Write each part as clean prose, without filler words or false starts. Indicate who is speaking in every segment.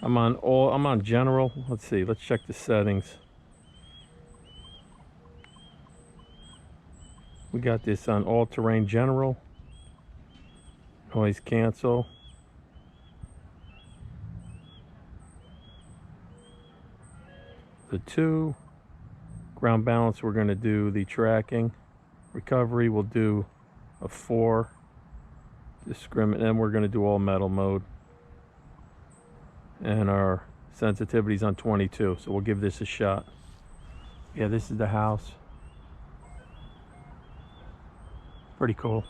Speaker 1: I'm on general. Let's see, let's check the settings. We got this on all-terrain general. Noise cancel. The 2. Ground balance, we're going to do the tracking. Recovery, we'll do a 4. Discriminate, and we're going to do all metal mode. And our sensitivity's on 22, so we'll give this a shot. Yeah, this is the house. Pretty cool.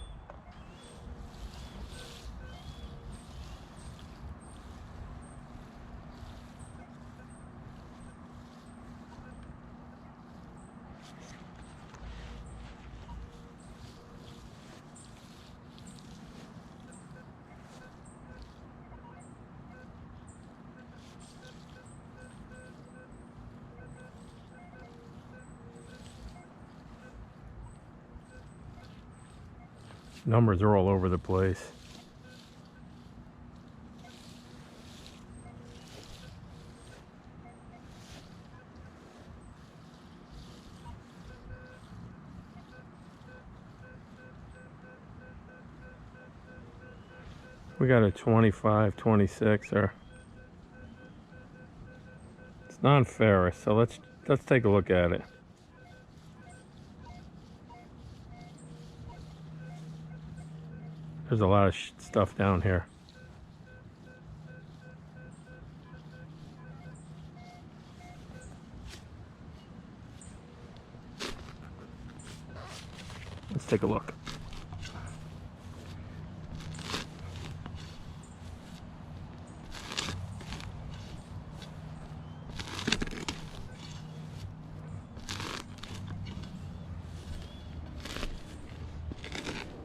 Speaker 1: Numbers are all over the place. We got a 25, 26 there. It's non-ferrous, so let's take a look at it. There's a lot of stuff down here. Let's take a look.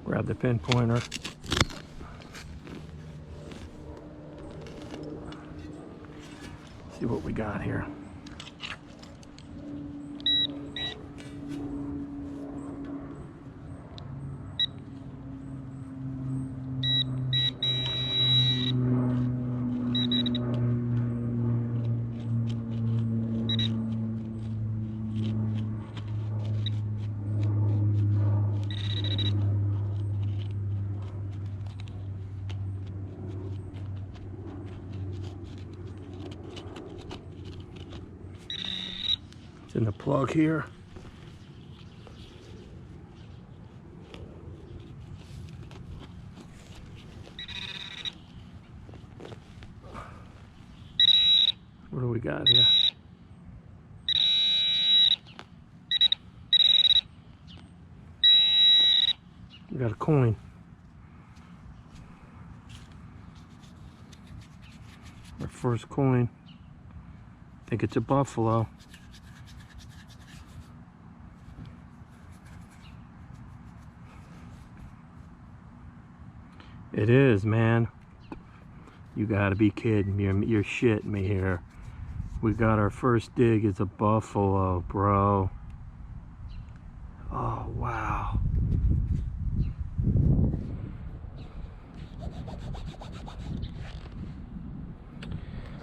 Speaker 1: Grab the pinpointer. See what we got here. It's in the plug here. What do we got here? We got a coin. Our first coin. I think it's a buffalo. It is, man. You gotta be kidding me. You're shitting me here. We got our first dig is a buffalo, bro. Oh, wow.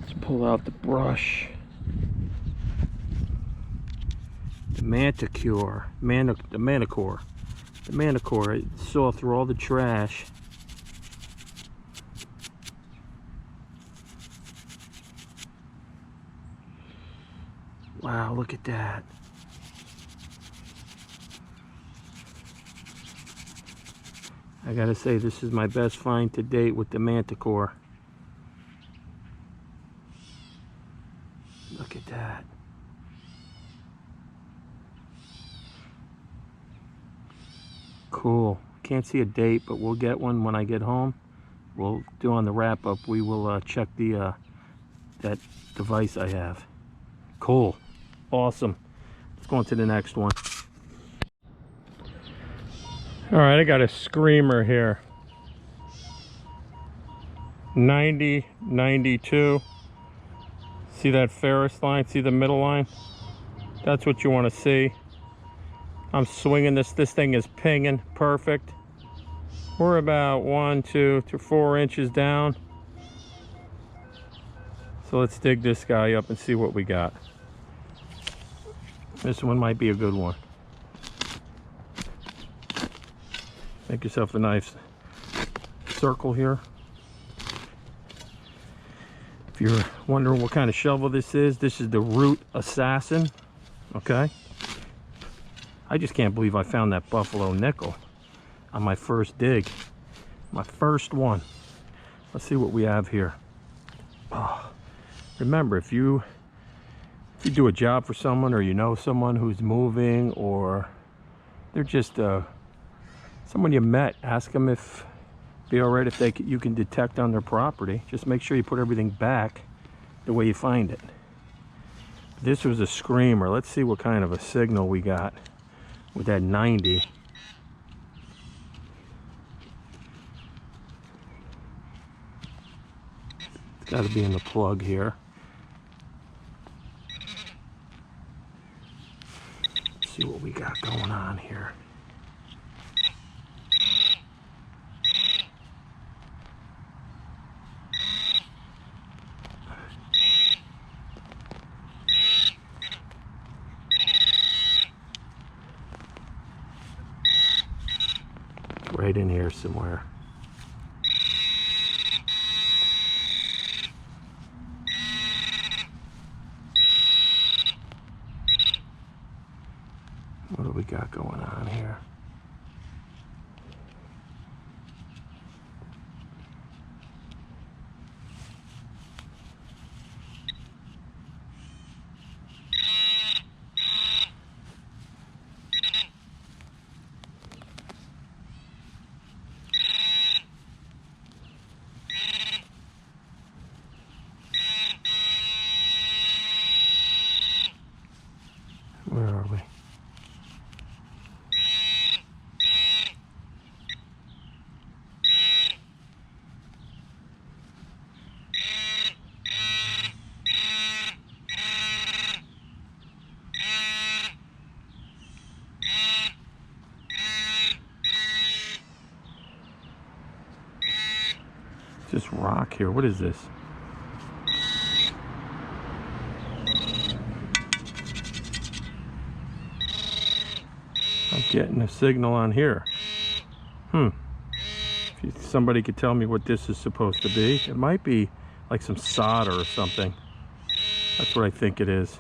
Speaker 1: Let's pull out the brush. The Manticore. The Manticore. The Manticore. It saw through all the trash. Wow, look at that. I gotta say, this is my best find to date with the Manticore. Look at that. Cool. Can't see a date, but we'll get one when I get home. We'll do on the wrap up. We will check the that device I have. Cool. Awesome. Let's go on to the next one. All right, I got a screamer here. 90, 92. See that ferrous line? See the middle line? That's what you want to see. I'm swinging this. This thing is pinging perfect. We're about 1, 2 to 4 inches down. So let's dig this guy up and see what we got. This one might be a good one. Make yourself a nice circle here. If you're wondering what kind of shovel this is the Root Assassin. Okay. I just can't believe I found that buffalo nickel on my first dig. My first one. Let's see what we have here. Oh, remember, if you do a job for someone, or you know someone who's moving, or they're just someone you met, ask them if be all right if you can detect on their property. Just make sure you put everything back the way you find it. This was a screamer. Let's see what kind of a signal we got with that 90. It's got to be in the plug here. Let's see what we got going on here. Right in here somewhere. What do we got going on here? Where are we? Just rock here. What is this? I'm getting a signal on here. If somebody could tell me what this is supposed to be. It might be like some solder or something. That's what I think it is.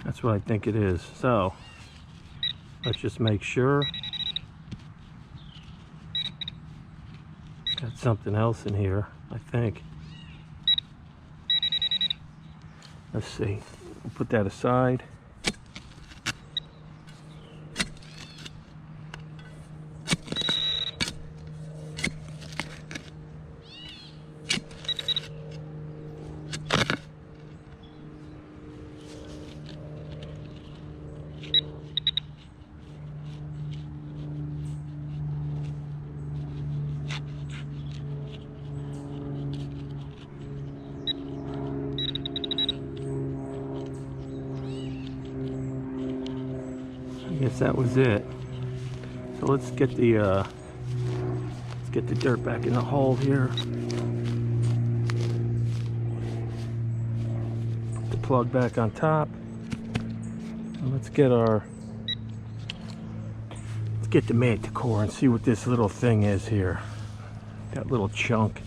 Speaker 1: That's what I think it is. So let's just make sure. Got something else in here, I think. Let's see. We'll put that aside. I guess that was it. So let's get the dirt back in the hole here. Put the plug back on top. And let's get the Manticore and see what this little thing is here. That little chunk.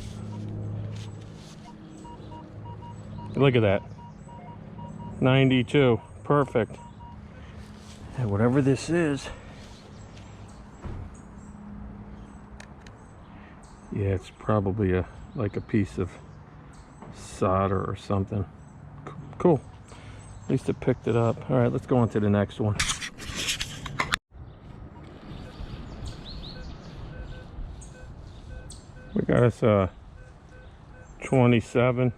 Speaker 1: Look at that. 92. Perfect. And whatever this is, yeah, it's probably like a piece of solder or something. Cool. At least it picked it up. All right, let's go on to the next one. We got us 27.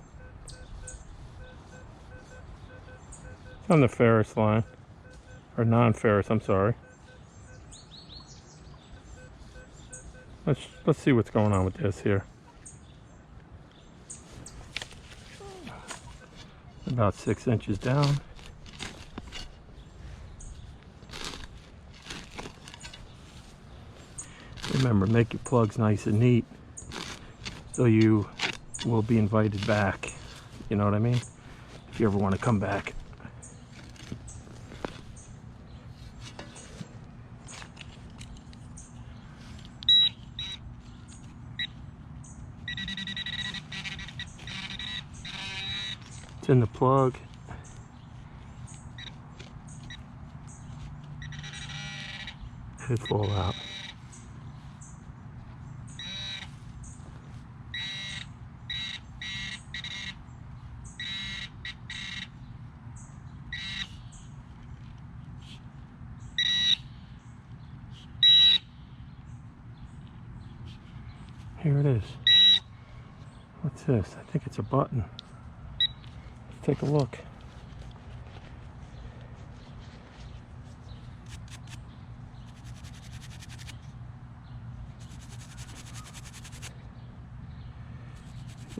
Speaker 1: It's on the ferrous line. Or non-ferrous, I'm sorry. Let's see what's going on with this here. About 6 inches down. Remember, make your plugs nice and neat so you will be invited back. You know what I mean? If you ever want to come back. It's in the plug. It'll fall out. Here it is. What's this? I think it's a button. Let's take a look.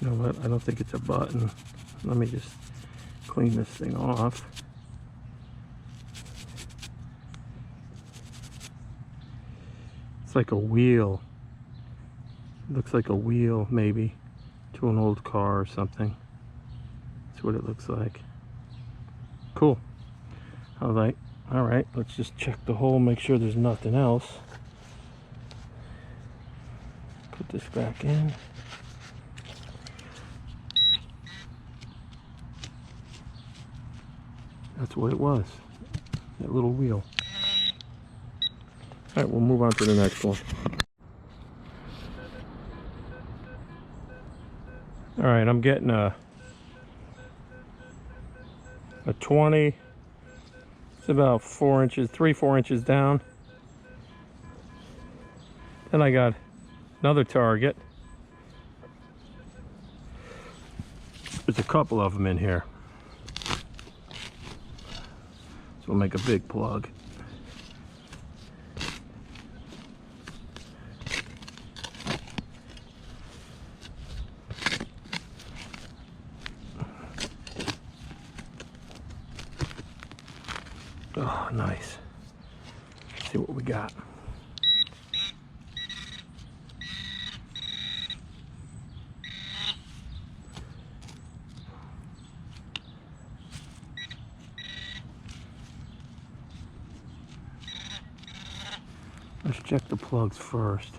Speaker 1: You know what? I don't think it's a button. Let me just clean this thing off. It's like a wheel. Looks like a wheel, maybe, to an old car or something. That's what it looks like. Cool. All right, let's just check the hole, make sure there's nothing else. Put this back in. That's what it was, that little wheel. All right, we'll move on to the next one. All right, I'm getting a 20. It's about 4 inches, 3-4 inches down. Then I got another target. There's a couple of them in here. So we'll make a big plug. Oh, nice. Let's see what we got. Let's check the plugs first.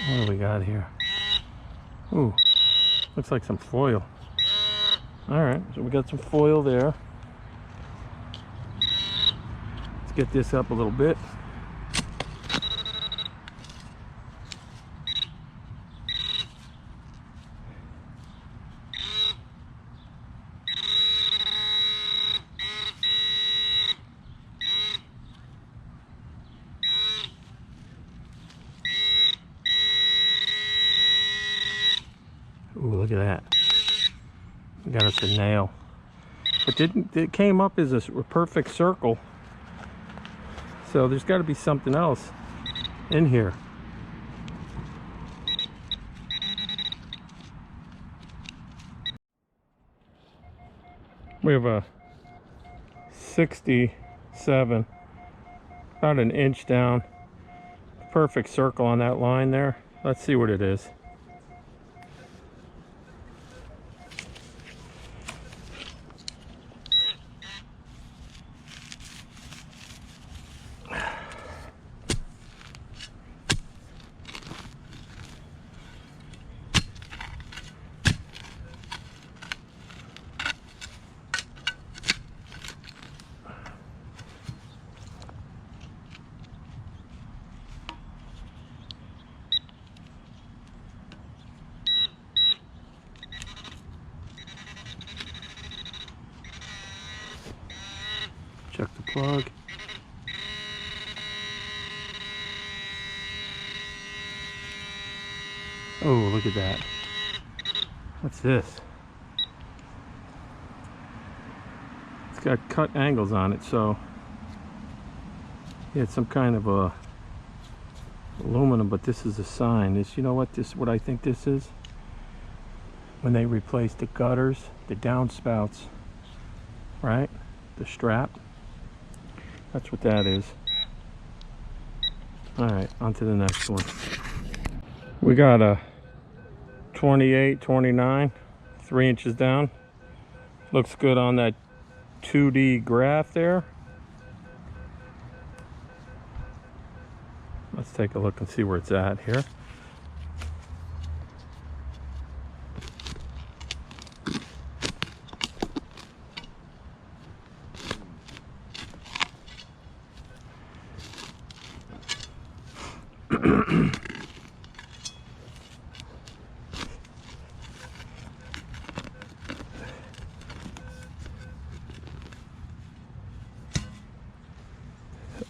Speaker 1: What do we got here? Ooh, looks like some foil. All right, so we got some foil there. Let's get this up a little bit. Ooh, look at that. We got us a nail. It came up as a perfect circle. So there's got to be something else in here. We have a 67, about an inch down. Perfect circle on that line there. Let's see what it is. Check the plug. Oh, look at that. What's this? It's got cut angles on it, so Yeah, it's some kind of a aluminum, but this is a sign. This, you know what I think this is? When they replace the gutters, the downspouts, right? The strap. That's what that is. All right, on to the next one. We got a 28, 29, 3 inches down. Looks good on that 2D graph there. Let's take a look and see where it's at here.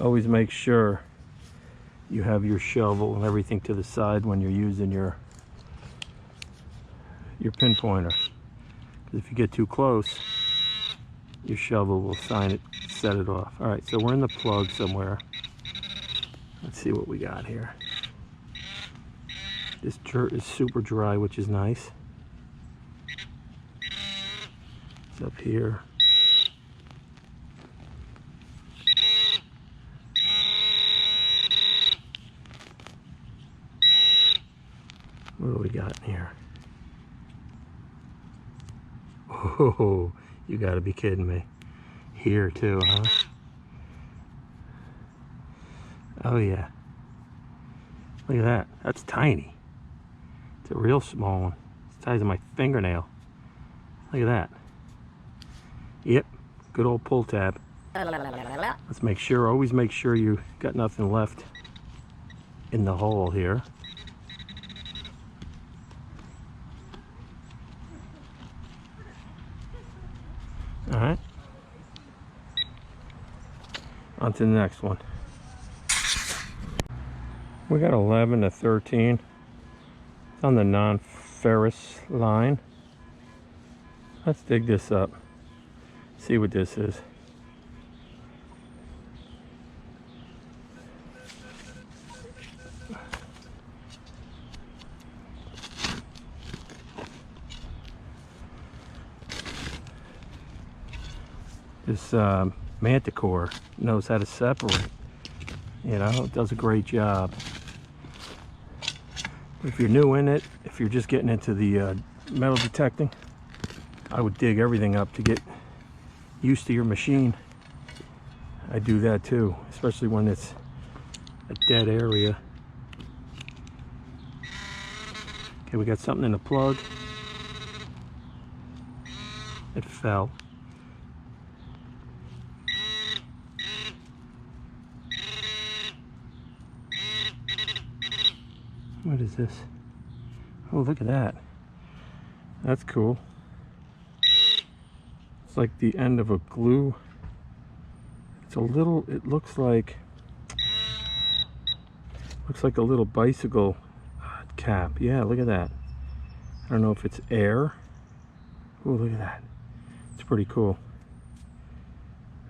Speaker 1: Always make sure you have your shovel and everything to the side when you're using your pinpointer. Because if you get too close, your shovel will set it off. All right, so we're in the plug somewhere. Let's see what we got here. This dirt is super dry, which is nice. It's up here. What do we got in here? Oh, you gotta be kidding me. Here too, huh? Oh yeah. Look at that. That's tiny. It's a real small one. It's the size of my fingernail. Look at that. Yep. Good old pull tab. Let's make sure, always make sure you got nothing left in the hole here. All right. On to the next one. We got 11 to 13. It's on the non-ferrous line. Let's dig this up. See what this is. This Manticore knows how to separate. You know, it does a great job. If you're new in it, if you're just getting into the metal detecting, I would dig everything up to get used to your machine. I do that too, especially when it's a dead area. Okay, we got something in the plug. It fell. What is this? Oh, look at that. That's cool. It's like the end of a glue. It's a little, it looks like a little bicycle cap. Yeah, look at that. I don't know if it's air. Oh, look at that. It's pretty cool.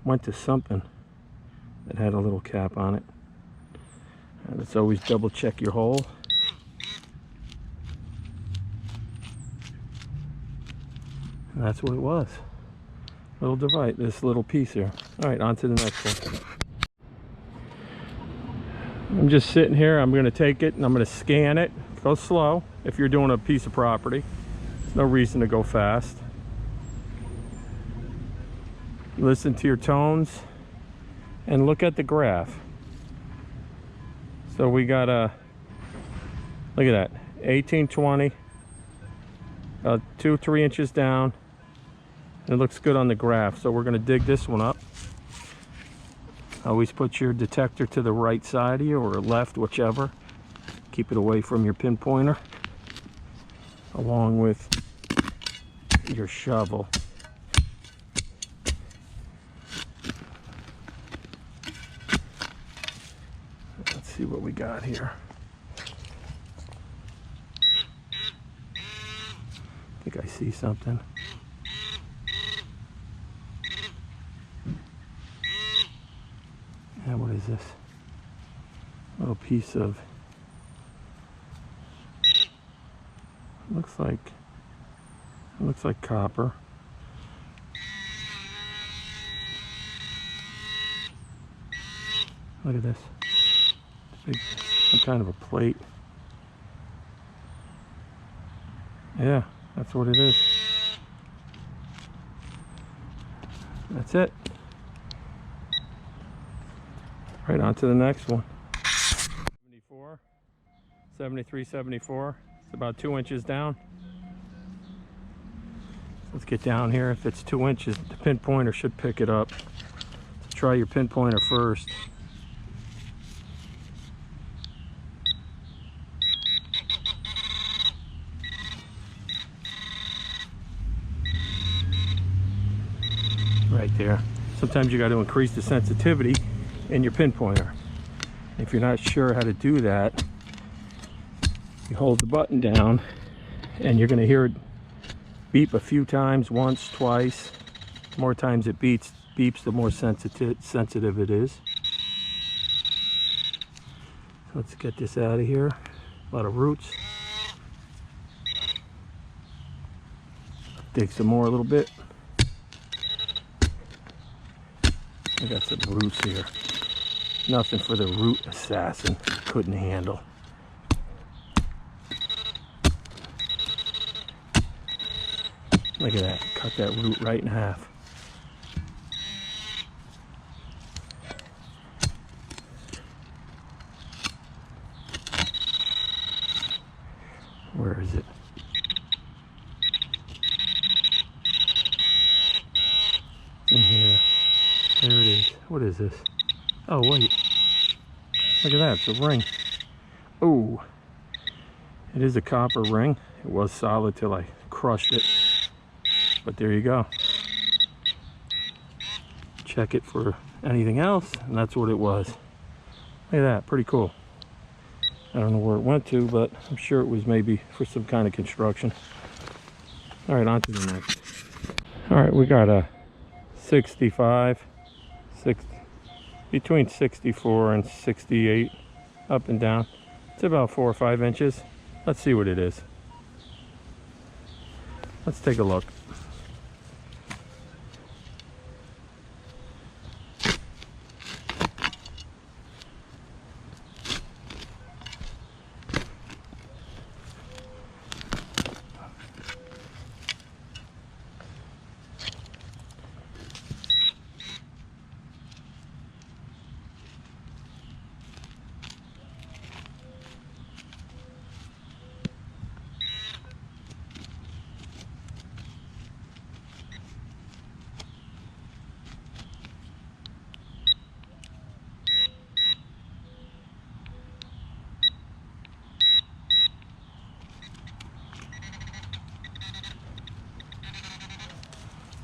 Speaker 1: Went to something that had a little cap on it. And let's always double check your hole. And that's what it was. Little device, this little piece here. All right, on to the next one. I'm just sitting here. I'm going to take it and I'm going to scan it. Go slow if you're doing a piece of property. There's no reason to go fast. Listen to your tones and look at the graph. So we got a, look at that, 18, 20, 2-3 inches down. It looks good on the graph, so we're going to dig this one up. Always put your detector to the right side of you or left, whichever. Keep it away from your pinpointer, along with your shovel. Let's see what we got here. I think I see something. Yeah, what is this? little piece of, looks like copper. Look at this. Big, some kind of a plate. Yeah, that's what it is. That's it. Right on to the next one. 74, 73, 74. It's about 2 inches down. Let's get down here. If it's 2 inches, the pinpointer should pick it up. So try your pinpointer first. Right there. Sometimes you got to increase the sensitivity in your pinpointer. If you're not sure how to do that, you hold the button down and you're going to hear it beep a few times, once, twice. The more times it beeps, the more sensitive it is. Let's get this out of here. A lot of roots. Dig some more a little bit. I got some roots here. Nothing for the root assassin couldn't handle. Look at that. Cut that root right in half. Where is it? In here. There it is. What is this? Oh, wait. Look at that. It's a ring. Oh. It is a copper ring. It was solid till I crushed it. But there you go. Check it for anything else, and that's what it was. Look at that. Pretty cool. I don't know where it went to, but I'm sure it was maybe for some kind of construction. All right, on to the next. All right, we got a 65. Between 64 and 68, up and down. It's about 4 or 5 inches. Let's see what it is. Let's take a look.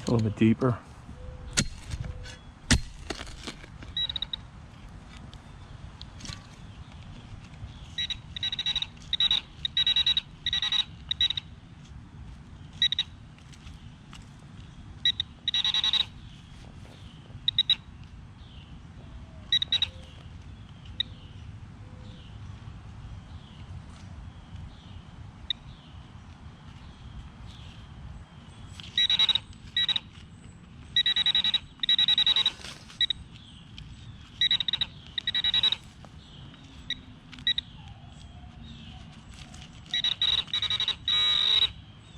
Speaker 1: A little bit deeper.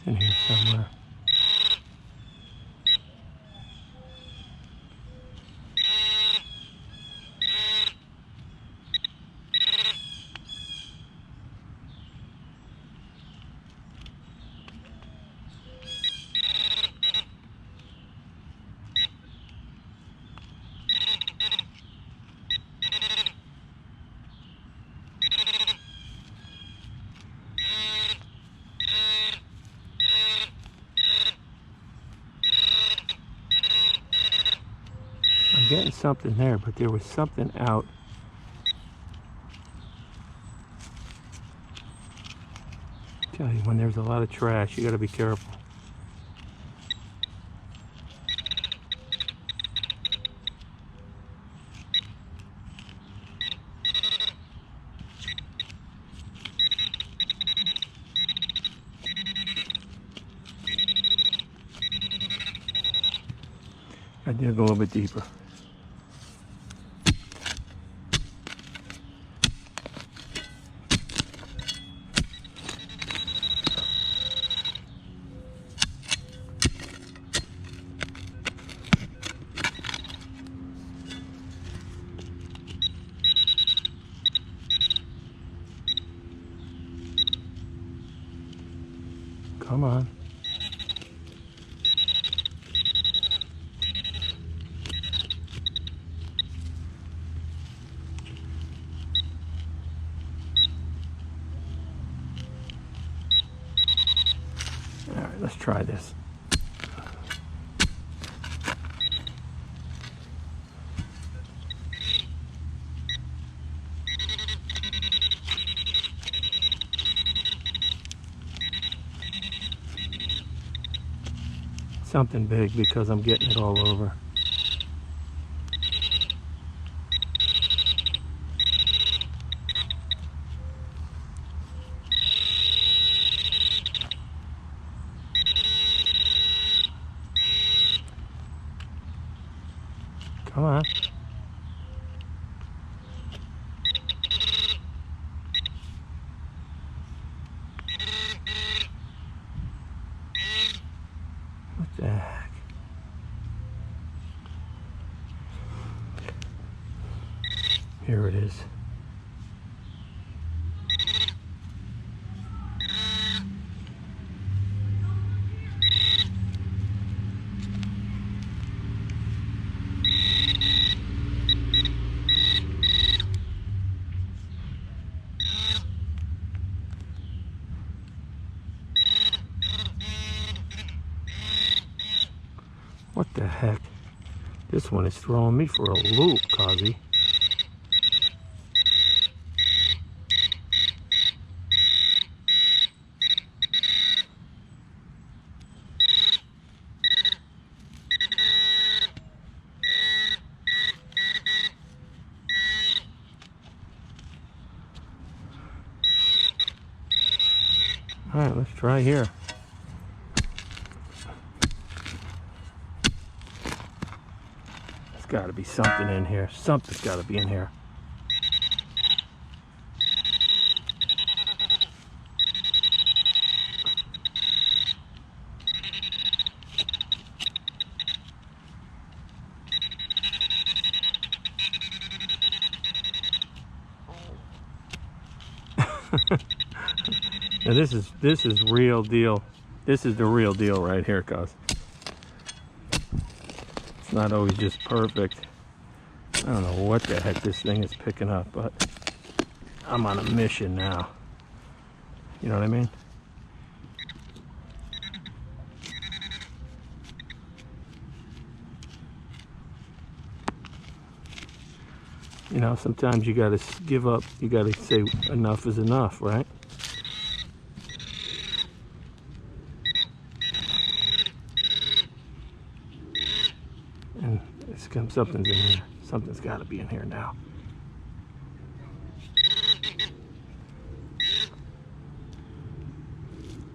Speaker 1: In here somewhere. I'm getting something there, but there was something out. I tell you, when there's a lot of trash, you got to be careful. I dig a little bit deeper. Come on. All right, let's try this. Something big because I'm getting it all over. Come on. What the heck? Here it is. What the heck? This one is throwing me for a loop, Cozzy. All right, let's try here. There's got to be something in here. Something's got to be in here. Now this is real deal. This is the real deal right here, cuz. It's not always just perfect. I don't know what the heck this thing is picking up, but I'm on a mission now. You know what I mean? You know, sometimes you gotta give up. You gotta say enough is enough, right? And something's in here. Something's got to be in here now.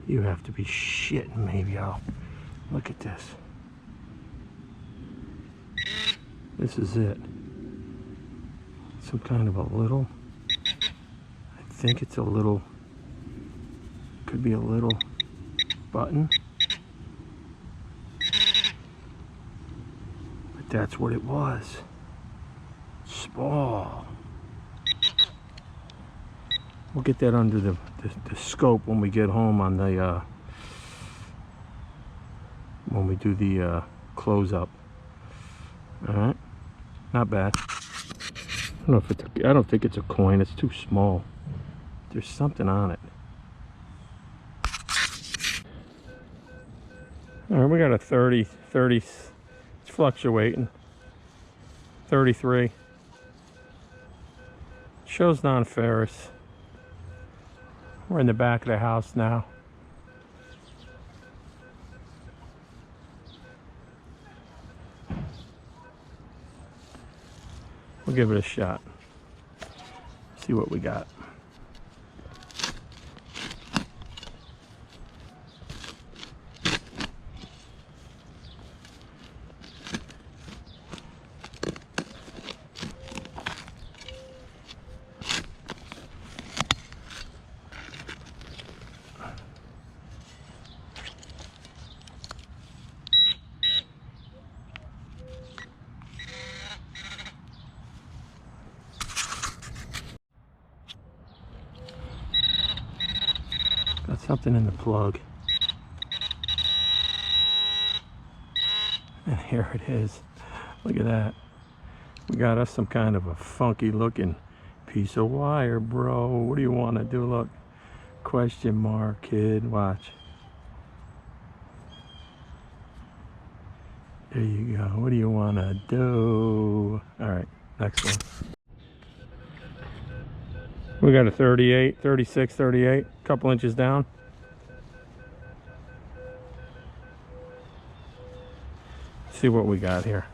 Speaker 1: You have to be shitting me, yo. Look at this. This is it. Some kind of a little, I think it's a little, could be a little button. But that's what it was. Small. We'll get that under the scope when we get home on the, when we do the close up. All right, not bad. I don't know if it's I don't think it's a coin. It's too small. There's something on it. All right, we got a 30. It's fluctuating. 33. Shows non-ferrous. We're in the back of the house now. We'll give it a shot. See what we got. something in the plug. And here it is. Look at that. We got us some kind of a funky looking piece of wire, bro. What do you want to do? Look. Question mark, kid. Watch. There you go. What do you want to do? All right, next one. We got a 38, 36, 38, a couple inches down. See what we got here.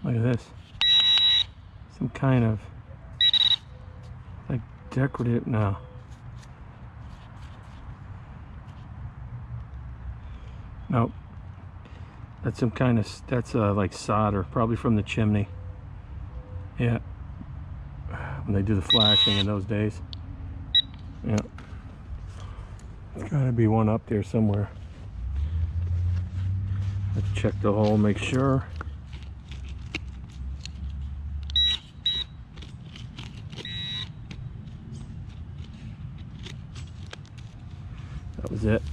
Speaker 1: Look at this. Some kind of like decorative, no. Nope. That's some kind of, that's like solder, probably from the chimney. Yeah. When they do the flashing in those days. Yeah. There's gotta be one up there somewhere. Let's check the hole, make sure. That was it.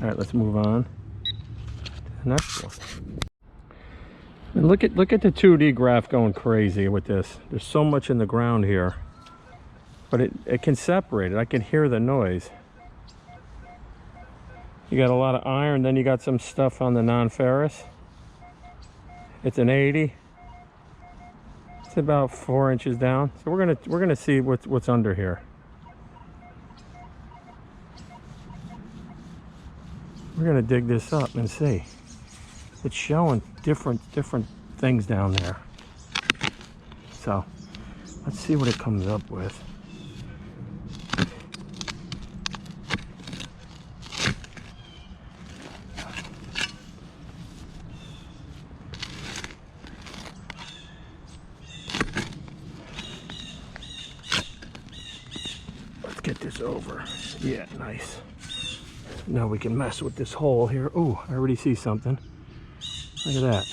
Speaker 1: All right, let's move on to the next one. And look at the 2D graph going crazy with this. There's so much in the ground here, but it can separate it. I can hear the noise. You got a lot of iron, then you got some stuff on the non-ferrous. It's an 80. It's about 4 inches down. So we're gonna see what's under here. We're gonna dig this up and see. It's showing different things down there. So let's see what it comes up with. Let's get this over. Yeah, nice. Now we can mess with this hole here. Oh, I already see something. Look at that.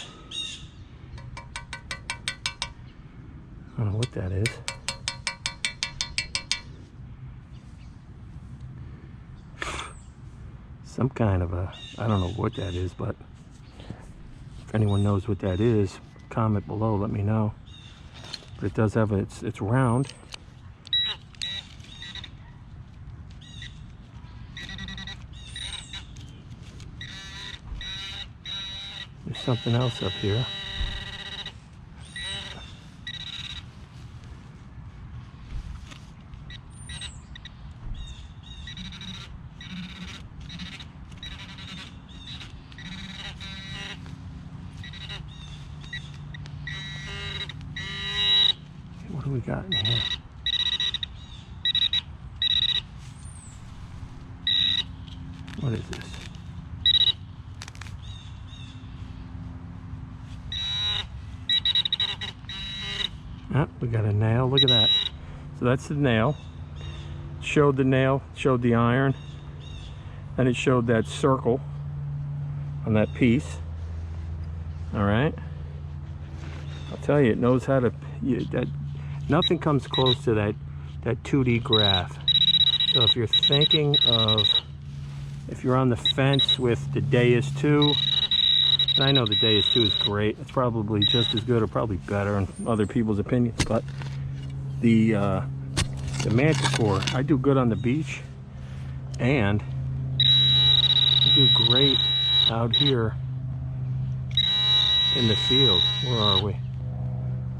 Speaker 1: I don't know what that is. Some kind of a, I don't know what that is, but if anyone knows what that is, comment below, let me know. But it does have, it's round. There's something else up here. What do we got in here? What is this? Oh, we got a nail. Look at that. So that's the nail. Showed the nail, showed the iron, and it showed that circle on that piece. All right. I'll tell you, it knows how to. That nothing comes close to that 2D graph. So if you're thinking of, if you're on the fence with the Deus 2. And I know the Deus 2 is great. It's probably just as good or probably better in other people's opinions. But the Manticore, I do good on the beach. And I do great out here in the field. Where are we?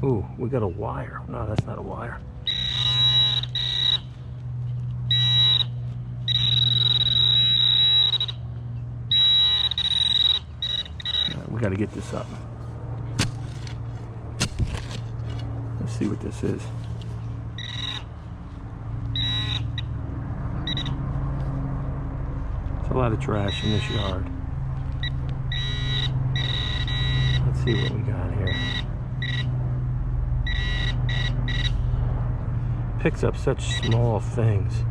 Speaker 1: Ooh, we got a wire. No, that's not a wire. We got to get this up. Let's see what this is. It's a lot of trash in this yard. Let's see what we got here. Picks up such small things.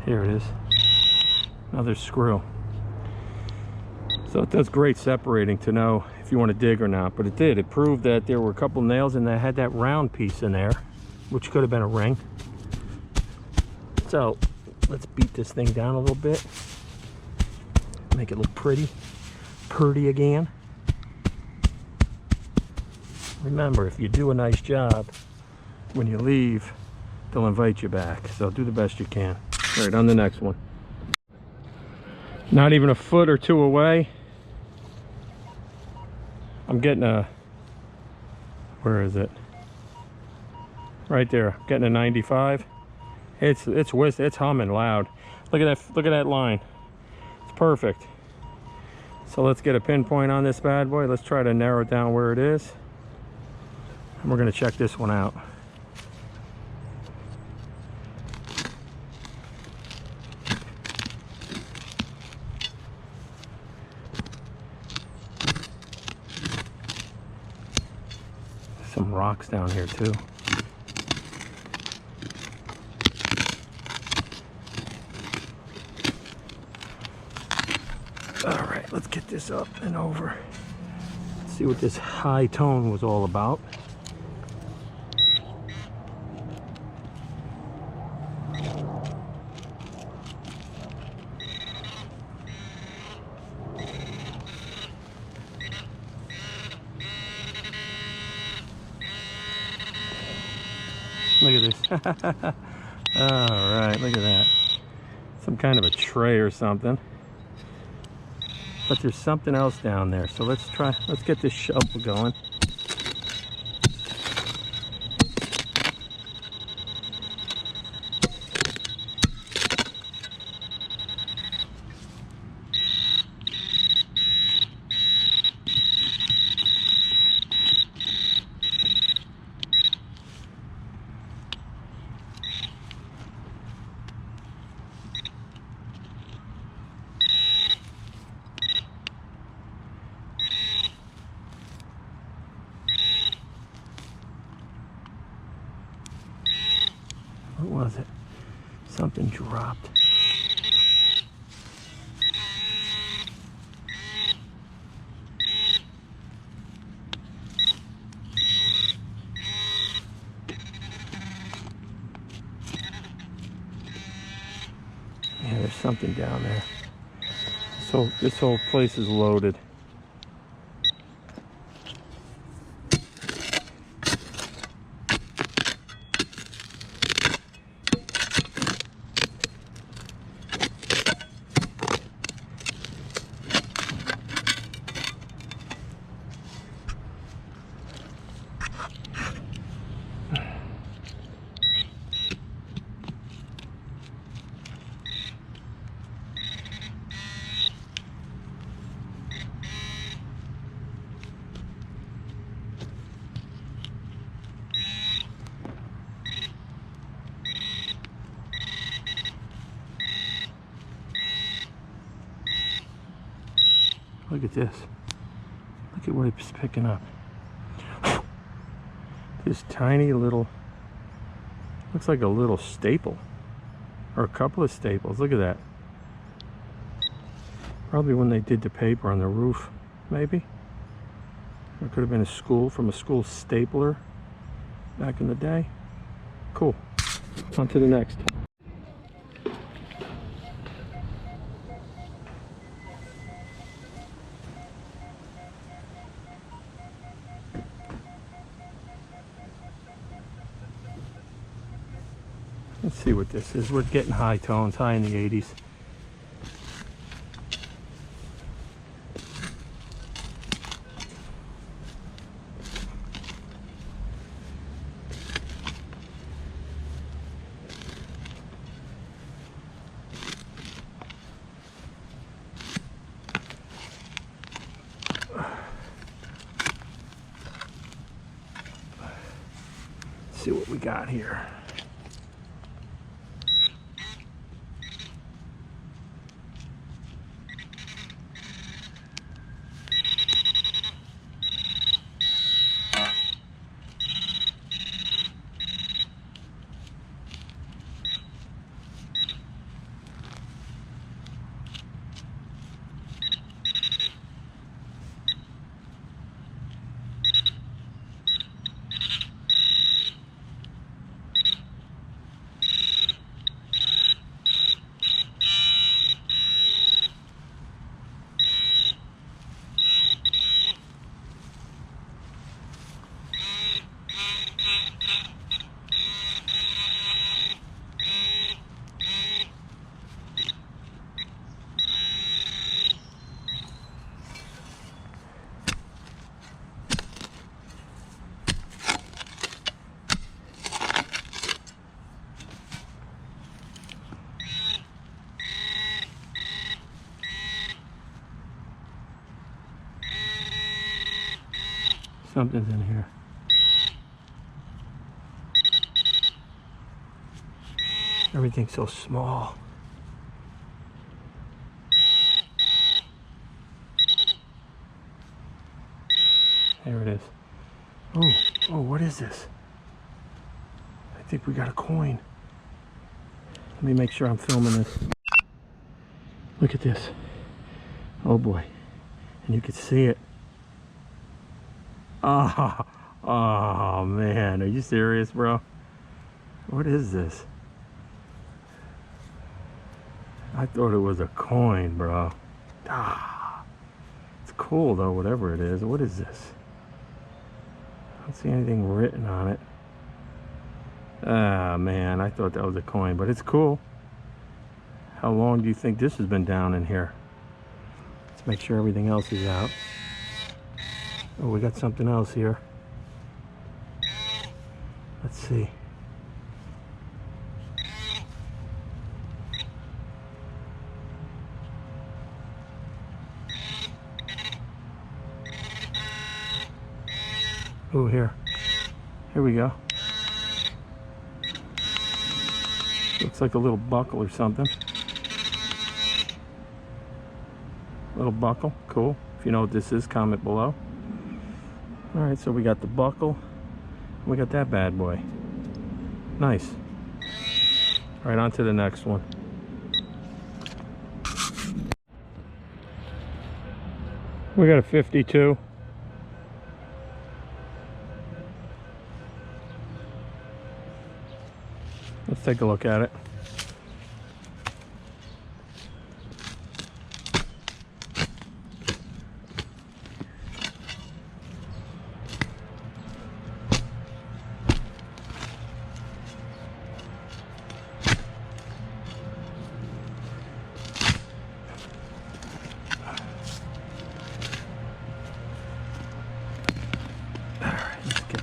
Speaker 1: Here it is. Another screw. So it does great separating to know if you want to dig or not, but it did. It proved that there were a couple nails and that had that round piece in there, which could have been a ring. So let's beat this thing down a little bit. Make it look pretty again. Remember, if you do a nice job, when you leave, they'll invite you back. So do the best you can. All right, on the next one. Not even a foot or two away. I'm getting a, where is it? Right there, getting a 95. It's humming loud. Look at that line. It's perfect. So let's get a pinpoint on this bad boy. Let's try to narrow down where it is. And we're gonna check this one out. Some rocks down here too. All right, let's get this up and over. Let's see what this high tone was all about. Look at this. All right, look at that. Some kind of a tray or something. But there's something else down there. So let's get this shovel going. What was it? Something dropped. Yeah, there's something down there. So this whole place is loaded. Look at this. Look at what it's picking up. This tiny little, looks like a little staple. Or a couple of staples. Look at that. Probably when they did the paper on the roof, maybe. Or it could have been from a school stapler back in the day. Cool. On to the next. Let's see what this is. We're getting high tones, high in the 80s. see what we got here. Something's in here. Everything's so small. There it is. Oh, what is this? I think we got a coin. Let me make sure I'm filming this. Look at this. Oh boy. And you can see it. Oh man, are you serious, bro? What is this? I thought it was a coin, bro. It's cool though, whatever it is. What is this? I don't see anything written on it. Ah man, I thought that was a coin, but it's cool. How long do you think this has been down in here? Let's make sure everything else is out. Oh, we got something else here. Let's see. Oh, here we go. Looks like a little buckle or something. Little buckle, cool. If you know what this is, comment below. All right, so we got the buckle. We got that bad boy. Nice. All right, on to the next one. We got a 52. Let's take a look at it.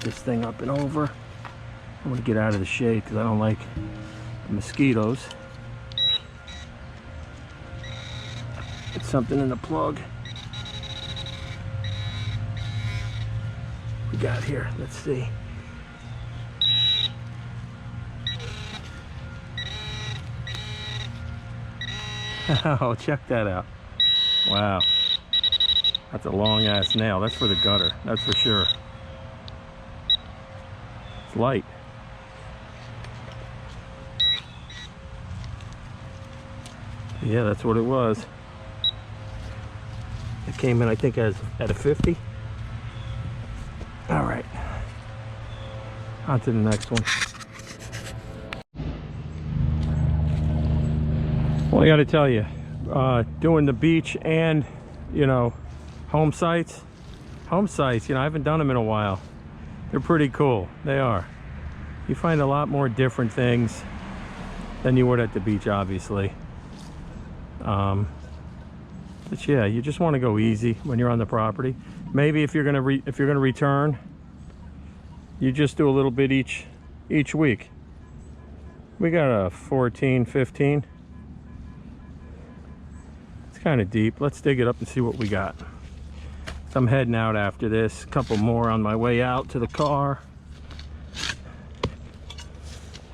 Speaker 1: This thing up and over. I'm gonna get out of the shade because I don't like the mosquitoes. Get something in the plug. We got here, let's see. Oh, check that out. Wow, that's a long ass nail. That's for the gutter, that's for sure. It's light. Yeah, that's what it was. It came in, I think, at a 50. All right, on to the next one. Well, I got to tell you, doing the beach and, you know, home sites, you know, I haven't done them in a while. They're pretty cool. They are. You find a lot more different things than you would at the beach, obviously. But yeah, you just want to go easy when you're on the property. Maybe if you're gonna return, you just do a little bit each week. We got a 14, 15. It's kind of deep. Let's dig it up and see what we got. So I'm heading out after this. A couple more on my way out to the car.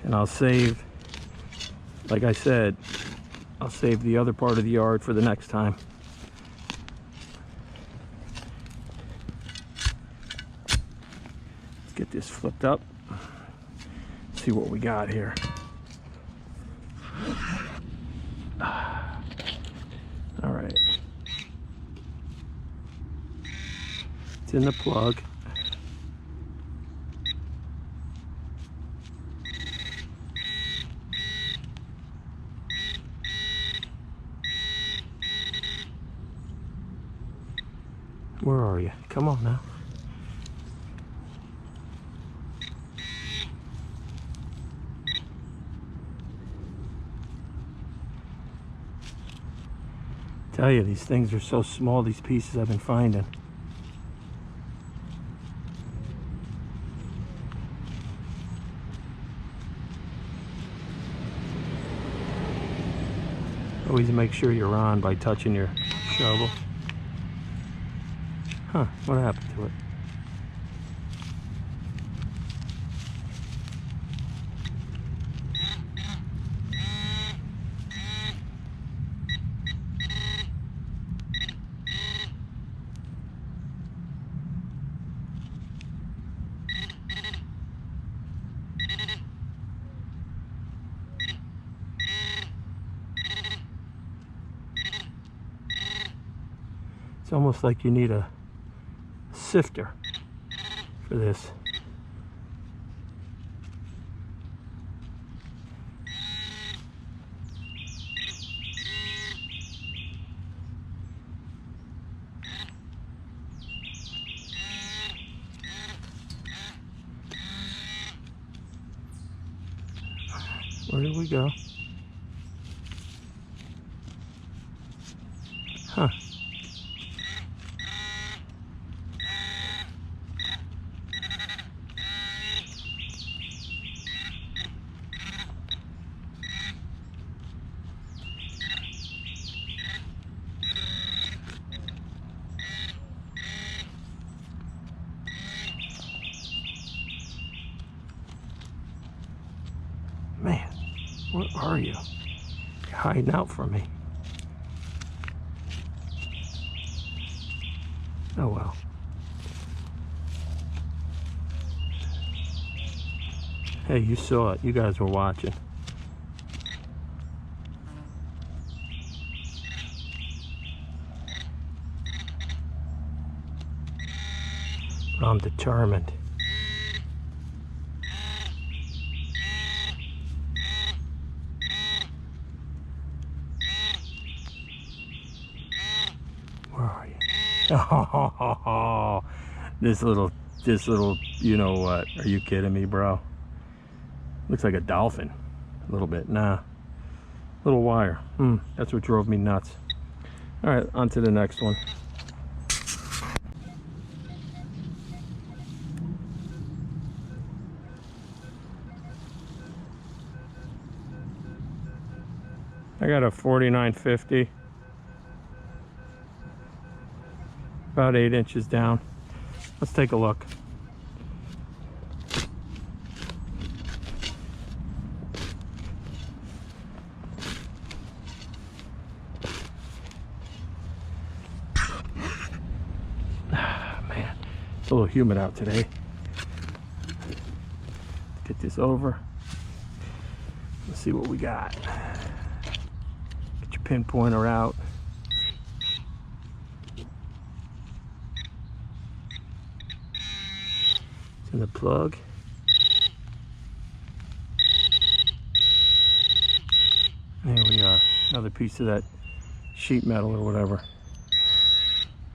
Speaker 1: And I'll save, like I said, I'll save the other part of the yard for the next time. Let's get this flipped up. See what we got here. All right. It's in the plug. Where are you? Come on now. Tell you, these things are so small, these pieces I've been finding. Always make sure you're on by touching your shovel. Huh, what happened to it? It's almost like you need a sifter for this. Where did we go? Huh. Man, where are you? You're hiding out from me. Oh well. Hey, you saw it. You guys were watching. I'm determined. Where are you? Oh, this little, you know what? Are you kidding me, bro? Looks like a dolphin. A little bit. Nah. Little wire. That's what drove me nuts. All right, on to the next one. I got a 4950. About 8 inches down. Let's take a look. Man, it's a little humid out today. Get this over. Let's see what we got. Get your pinpointer out. In the plug. There we are. Another piece of that sheet metal or whatever.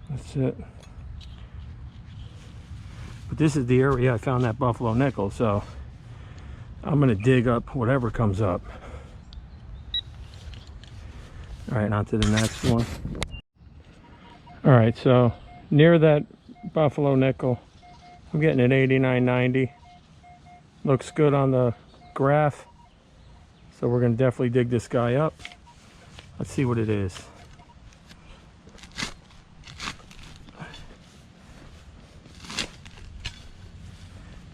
Speaker 1: That's it. But this is the area I found that buffalo nickel, so I'm gonna dig up whatever comes up. All right, on to the next one. All right, so near that buffalo nickel, I'm getting an 89.90. Looks good on the graph. So we're going to definitely dig this guy up. Let's see what it is.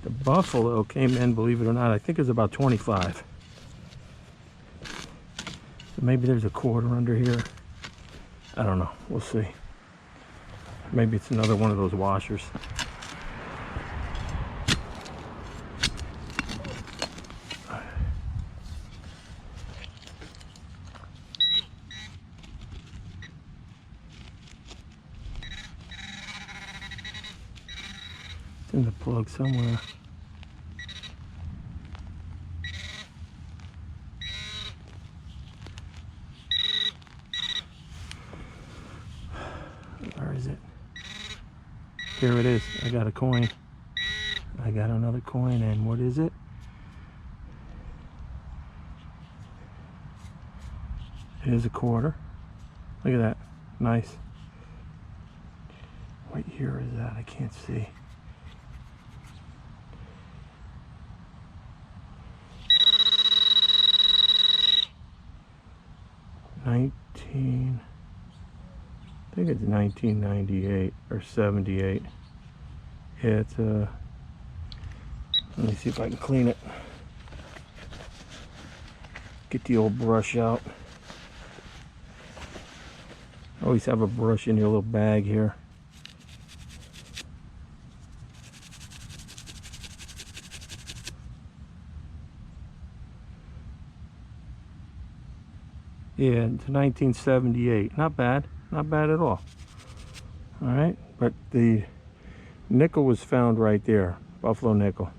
Speaker 1: The buffalo came in, believe it or not, I think it's about 25. So maybe there's a quarter under here. I don't know. We'll see. Maybe it's another one of those washers. It's in the plug somewhere. Where is it? Here it is. I got a coin. I got another coin, and what is it? It is a quarter. Look at that. Nice. What year is that? I can't see. I think it's 1998 or 78. Yeah, it's let me see if I can clean it. Get the old brush out. Always have a brush in your little bag here. Yeah, it's 1978. Not bad. Not bad at all. All right, but the nickel was found right there. Buffalo nickel.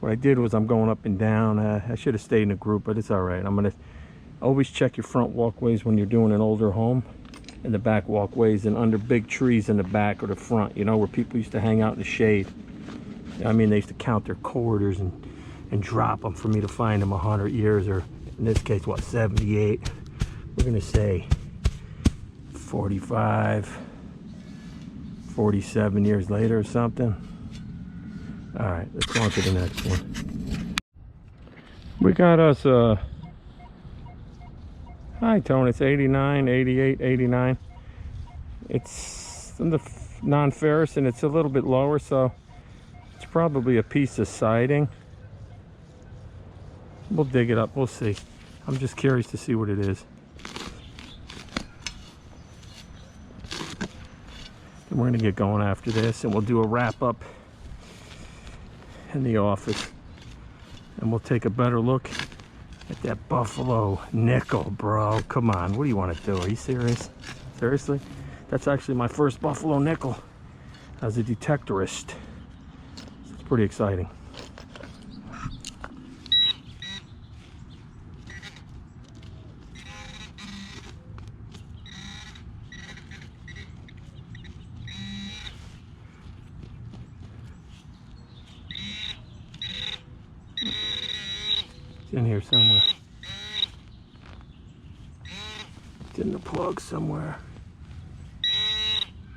Speaker 1: What I did was I'm going up and down. I should have stayed in a group, but it's all right. I'm going to always check your front walkways when you're doing an older home, and the back walkways, and under big trees in the back or the front, you know, where people used to hang out in the shade. I mean, they used to count their quarters and drop them for me to find them 100 years, or in this case, what, 78. We're going to say 45, 47 years later or something. All right, let's go on to the next one. We got us high tone. It's 89, 88, 89. It's in the non-ferrous, and it's a little bit lower, so it's probably a piece of siding. We'll dig it up. We'll see. I'm just curious to see what it is. And we're going to get going after this, and we'll do a wrap-up in the office. And we'll take a better look at that buffalo nickel, bro. Come on, what do you want to do? Are you serious? Seriously? That's actually my first buffalo nickel as a detectorist. It's pretty exciting. In here somewhere. It's in the plug somewhere.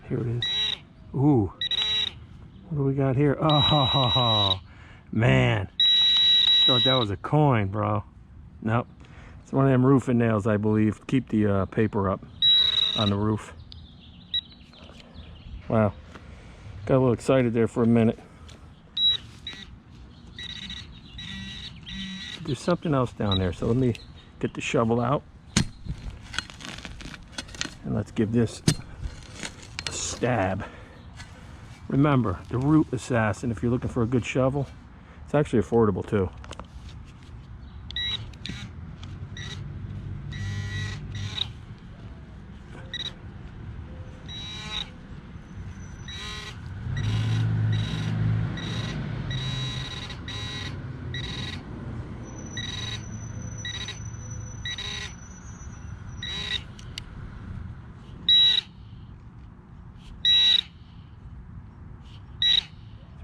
Speaker 1: Here it is. Ooh. What do we got here? Oh, man. Thought that was a coin, bro. Nope. It's one of them roofing nails, I believe. Keep the paper up on the roof. Wow. Got a little excited there for a minute. There's something else down there, so let me get the shovel out, and let's give this a stab. Remember, the root assassin, if you're looking for a good shovel, it's actually affordable too.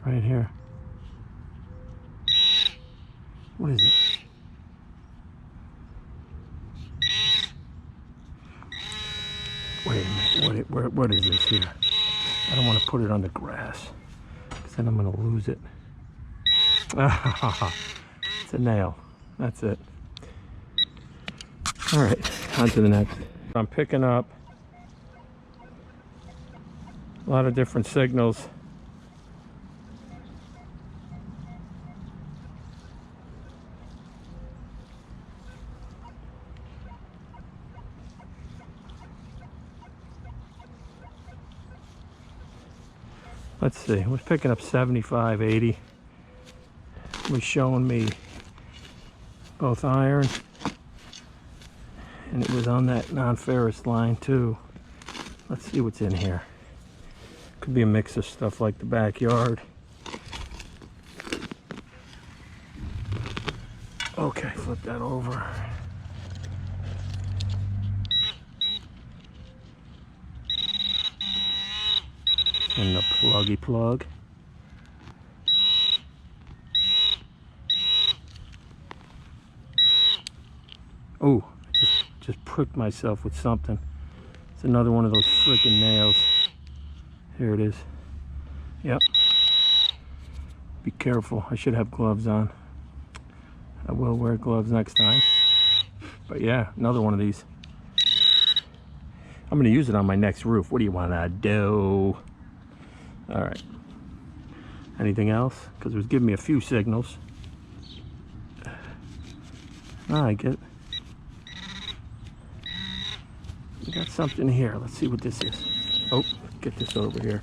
Speaker 1: Right here. What is it? Wait a minute. What is this here? I don't want to put it on the grass, because then I'm going to lose it. It's a nail. That's it. All right, on to the next. I'm picking up a lot of different signals. Let's see, it was picking up 75, 80. It was showing me both iron, and it was on that non-ferrous line too. Let's see what's in here. Could be a mix of stuff like the backyard. Okay, flip that over. And the pluggy plug. Oh, just pricked myself with something. It's another one of those freaking nails. Here it is. Yep. Be careful. I should have gloves on. I will wear gloves next time. But yeah, another one of these. I'm going to use it on my next roof. What do you want to do? All right. Anything else? Because it was giving me a few signals. I get it. We got something here. Let's see what this is. Oh, get this over here.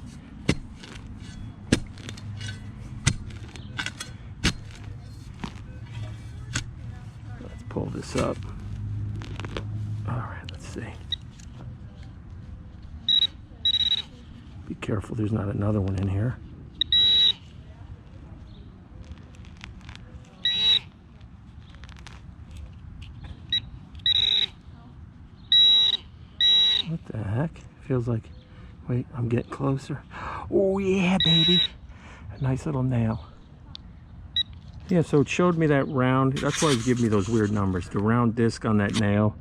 Speaker 1: Let's pull this up. All right, let's see. Be careful, there's not another one in here. What the heck? Feels like, wait, I'm getting closer. Oh yeah, baby. A nice little nail. Yeah, so it showed me that round. That's why it's giving me those weird numbers. The round disc on that nail,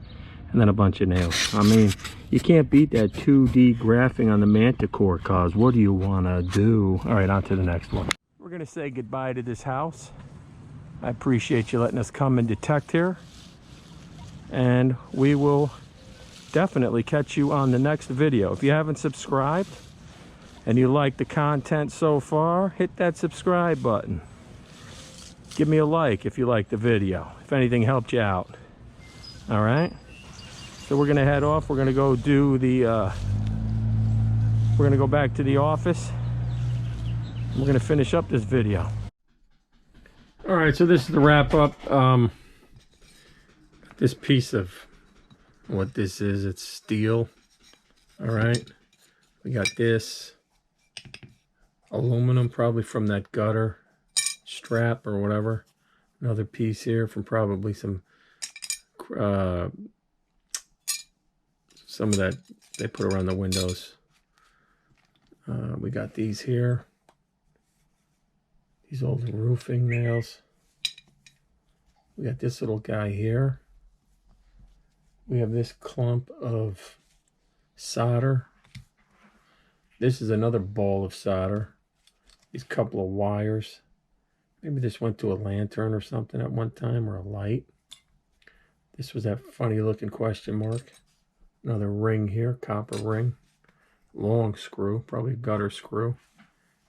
Speaker 1: and then a bunch of nails. I mean, you can't beat that 2D graphing on the Manticore, cause what do you want to do? All right, on to the next one. We're going to say goodbye to this house. I appreciate you letting us come and detect here. And we will definitely catch you on the next video. If you haven't subscribed and you like the content so far, hit that subscribe button. Give me a like if you like the video, if anything helped you out. All right, so we're gonna head off. We're gonna go do the we're gonna go back to the office. We're gonna finish up this video. All right, so this is the wrap up. This piece of what this is, it's steel. All right, we got this aluminum, probably from that gutter strap or whatever. Another piece here from probably some of that they put around the windows. We got these here, these old roofing nails. We got this little guy here. We have this clump of solder. This is another ball of solder. These couple of wires. Maybe this went to a lantern or something at one time, or a light. This was that funny looking question mark. Another ring here, copper ring. Long screw, probably a gutter screw.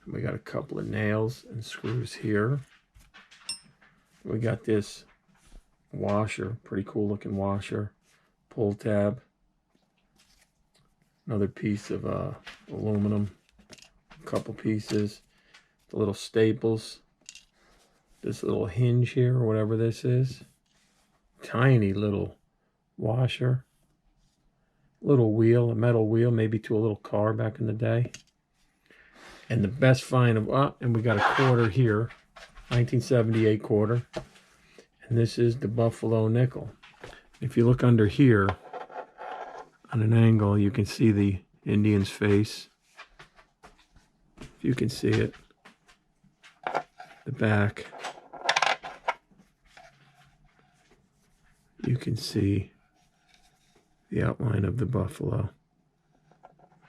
Speaker 1: And we got a couple of nails and screws here. We got this washer, pretty cool looking washer. Pull tab. Another piece of aluminum. A couple pieces. The little staples. This little hinge here, or whatever this is. Tiny little washer. Little wheel, a metal wheel, maybe to a little car back in the day. And the best find of, and we got a quarter here. 1978 quarter. And this is the Buffalo nickel. If you look under here, on an angle, you can see the Indian's face. If you can see it. The back. You can see the outline of the buffalo.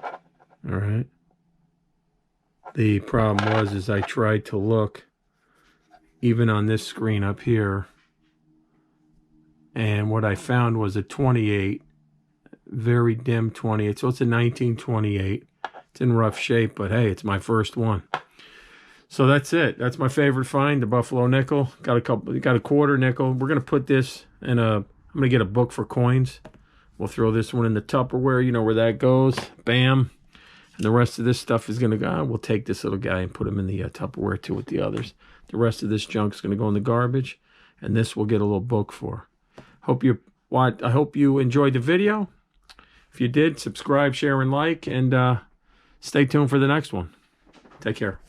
Speaker 1: All right. The problem was I tried to look even on this screen up here, and what I found was a 28, very dim 28. So it's a 1928. It's in rough shape, but hey, it's my first one. So that's it. That's my favorite find, the Buffalo nickel. Got a quarter nickel. We're gonna put this in I'm gonna get a book for coins. We'll throw this one in the Tupperware. You know where that goes. Bam. And the rest of this stuff is going to go, we'll take this little guy and put him in the Tupperware too with the others. The rest of this junk is going to go in the garbage. And this we'll get a little book for. I hope you enjoyed the video. If you did, subscribe, share, and like. And stay tuned for the next one. Take care.